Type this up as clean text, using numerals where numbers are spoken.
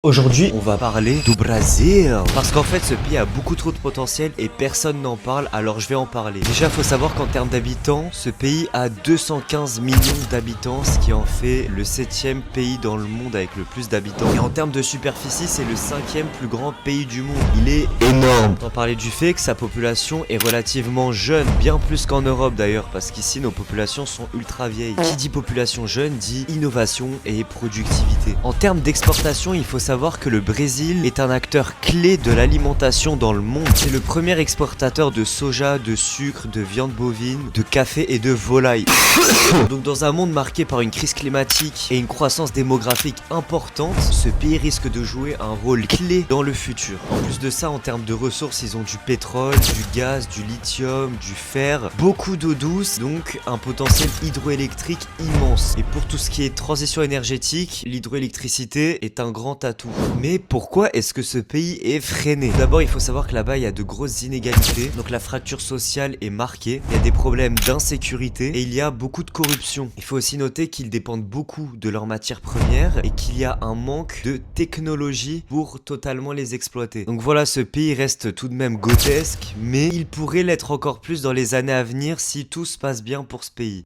Aujourd'hui, on va parler du Brésil. Parce qu'en fait, ce pays a beaucoup trop de potentiel et personne n'en parle, alors je vais en parler. Déjà, faut savoir qu'en termes d'habitants, ce pays a 215 millions d'habitants, ce qui en fait le 7e pays dans le monde avec le plus d'habitants. Et en termes de superficie, c'est le 5e plus grand pays du monde. Il est énorme. On parlait du fait que sa population est relativement jeune, bien plus qu'en Europe d'ailleurs, parce qu'ici, nos populations sont ultra vieilles. Qui dit population jeune dit innovation et productivité. En termes d'exportation, il faut savoir que le Brésil est un acteur clé de l'alimentation dans le monde. C'est le premier exportateur de soja, de sucre, de viande bovine, de café et de volaille. Donc dans un monde marqué par une crise climatique et une croissance démographique importante, ce pays risque de jouer un rôle clé dans le futur. En plus de ça, en termes de ressources, ils ont du pétrole, du gaz, du lithium, du fer, beaucoup d'eau douce, donc un potentiel hydroélectrique immense. Et pour tout ce qui est transition énergétique, l'hydroélectricité est un grand atout. Mais pourquoi est-ce que ce pays est freiné? D'abord, il faut savoir que là-bas, il y a de grosses inégalités, donc la fracture sociale est marquée, il y a des problèmes d'insécurité et il y a beaucoup de corruption. Il faut aussi noter qu'ils dépendent beaucoup de leurs matières premières et qu'il y a un manque de technologie pour totalement les exploiter. Donc voilà, ce pays reste tout de même grotesque, mais il pourrait l'être encore plus dans les années à venir si tout se passe bien pour ce pays.